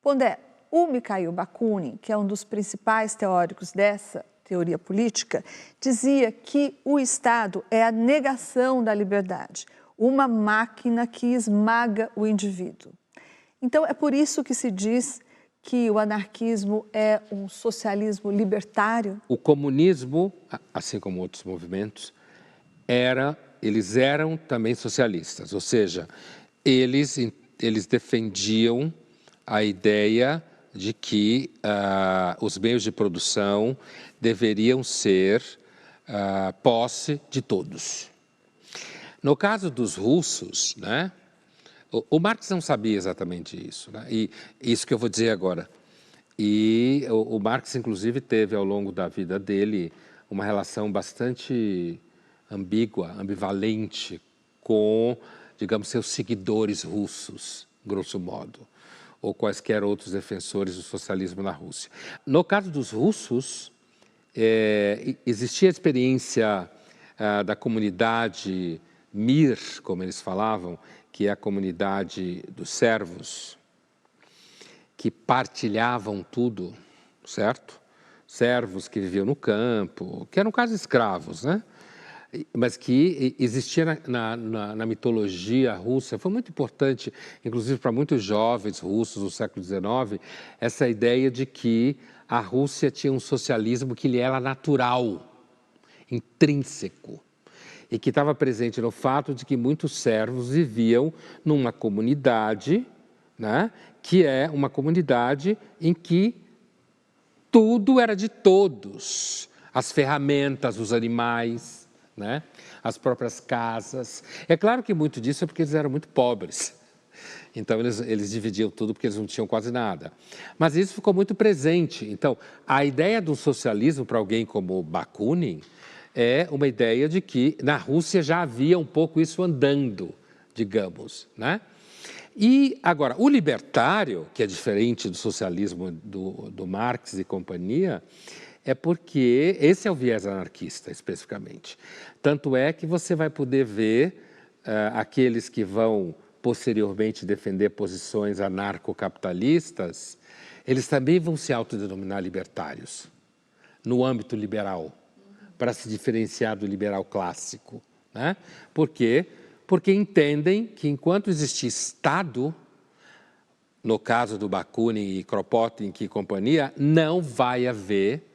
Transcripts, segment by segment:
Pondé, o Mikhail Bakunin, que é um dos principais teóricos dessa teoria política, dizia que o Estado é a negação da liberdade, uma máquina que esmaga o indivíduo. Então, é por isso que se diz que o anarquismo é um socialismo libertário? O comunismo, assim como outros movimentos, eles eram também socialistas, ou seja, eles defendiam a ideia de que os meios de produção deveriam ser posse de todos. No caso dos russos, né, o Marx não sabia exatamente isso, né, e isso que eu vou dizer agora. E o Marx, inclusive, teve ao longo da vida dele uma relação bastante ambígua, ambivalente com, digamos, seus seguidores russos, grosso modo, ou quaisquer outros defensores do socialismo na Rússia. No caso dos russos, existia a experiência da comunidade Mir, como eles falavam, que é a comunidade dos servos, que partilhavam tudo, certo? Servos que viviam no campo, que eram quase escravos, né? Mas que existia na mitologia russa. Foi muito importante, inclusive para muitos jovens russos do século XIX, essa ideia de que a Rússia tinha um socialismo que lhe era natural, intrínseco, e que estava presente no fato de que muitos servos viviam numa comunidade, né, que é uma comunidade em que tudo era de todos, as ferramentas, os animais, né, as próprias casas. É claro que muito disso é porque eles eram muito pobres, então eles dividiam tudo porque eles não tinham quase nada. Mas isso ficou muito presente. Então, a ideia do socialismo para alguém como Bakunin é uma ideia de que na Rússia já havia um pouco isso andando, digamos, né? E, agora, o libertário, que é diferente do socialismo do Marx e companhia, é porque esse é o viés anarquista, especificamente. Tanto é que você vai poder ver aqueles que vão posteriormente defender posições anarcocapitalistas, eles também vão se autodenominar libertários, no âmbito liberal, para se diferenciar do liberal clássico, né? Por quê? Porque entendem que enquanto existir Estado, no caso do Bakunin e Kropotkin e companhia, não vai haver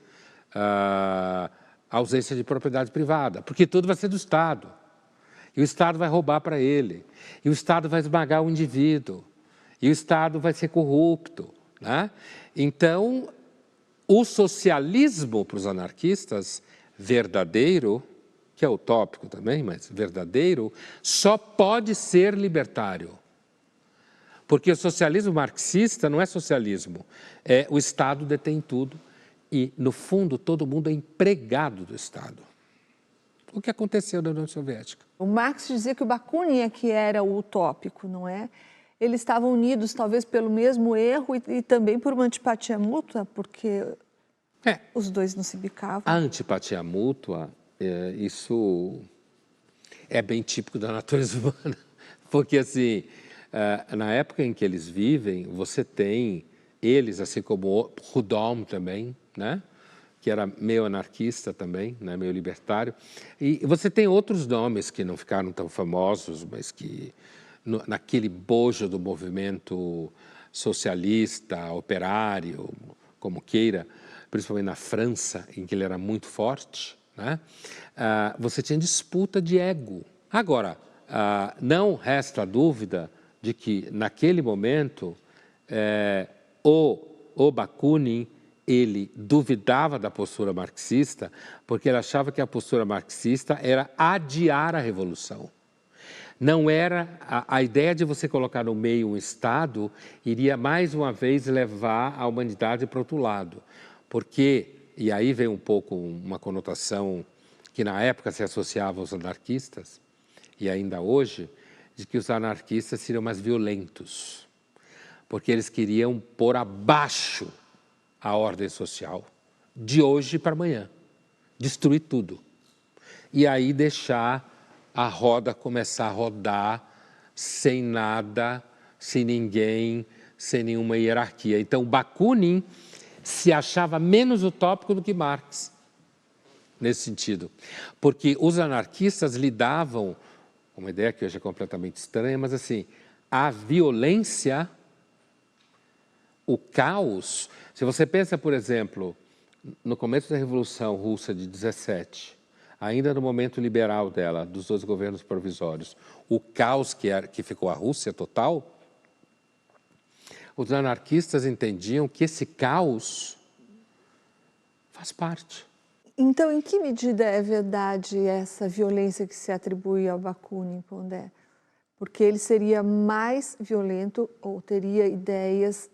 ausência de propriedade privada, porque tudo vai ser do Estado. E o Estado vai roubar para ele, e o Estado vai esmagar o indivíduo, e o Estado vai ser corrupto, né? Então, o socialismo para os anarquistas verdadeiro, que é utópico também, mas verdadeiro, só pode ser libertário. Porque o socialismo marxista não é socialismo, o Estado detém tudo e, no fundo, todo mundo é empregado do Estado. O que aconteceu na União Soviética. O Marx dizia que o Bakunin é que era o utópico, não é? Eles estavam unidos talvez pelo mesmo erro e também por uma antipatia mútua, porque os dois não se bicavam. A antipatia mútua, isso é bem típico da natureza humana, porque assim, na época em que eles vivem, você tem eles, assim como Proudhon também, né? Que era meio anarquista também, né, meio libertário. E você tem outros nomes que não ficaram tão famosos, mas que naquele bojo do movimento socialista, operário, como queira, principalmente na França, em que ele era muito forte, né, você tinha disputa de ego. Agora, não resta dúvida de que, naquele momento, o Bakunin, ele duvidava da postura marxista, porque ele achava que a postura marxista era adiar a revolução. Não era a ideia de você colocar no meio um Estado, iria mais uma vez levar a humanidade para outro lado. Porque, e aí vem um pouco uma conotação que na época se associava aos anarquistas, e ainda hoje, de que os anarquistas seriam mais violentos, porque eles queriam pôr abaixo a ordem social, de hoje para amanhã, destruir tudo. E aí deixar a roda começar a rodar sem nada, sem ninguém, sem nenhuma hierarquia. Então, Bakunin se achava menos utópico do que Marx, nesse sentido. Porque os anarquistas lidavam, uma ideia que hoje é completamente estranha, mas assim, a violência, o caos. Se você pensa, por exemplo, no começo da Revolução Russa de 17, ainda no momento liberal dela, dos 2 governos provisórios, o caos que ficou a Rússia total, os anarquistas entendiam que esse caos faz parte. Então, em que medida é verdade essa violência que se atribui ao Bakunin, Pondé? Porque ele seria mais violento ou teria ideias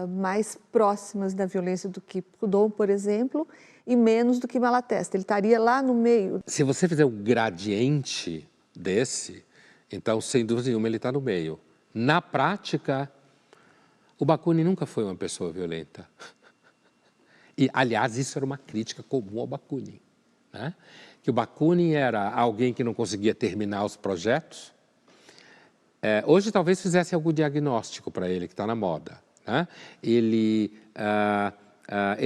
mais próximas da violência do que Proudhon, por exemplo, e menos do que Malatesta. Ele estaria lá no meio. Se você fizer um gradiente desse, então, sem dúvida nenhuma, ele está no meio. Na prática, o Bakunin nunca foi uma pessoa violenta. E, aliás, isso era uma crítica comum ao Bakunin, né? Que o Bakunin era alguém que não conseguia terminar os projetos. Hoje, talvez fizesse algum diagnóstico para ele, que está na moda, né? Ele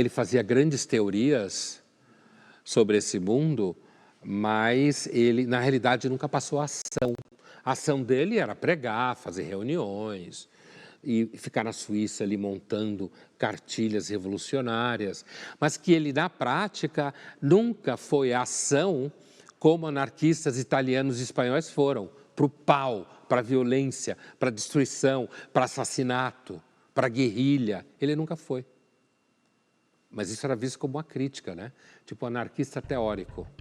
fazia grandes teorias sobre esse mundo, mas ele, na realidade, nunca passou a ação. A ação dele era pregar, fazer reuniões e ficar na Suíça ali montando cartilhas revolucionárias, mas que ele, na prática, nunca foi ação como anarquistas italianos e espanhóis foram, para o pau, para a violência, para a destruição, para assassinato, para a guerrilha. Ele nunca foi. Mas isso era visto como uma crítica, né? Tipo anarquista teórico.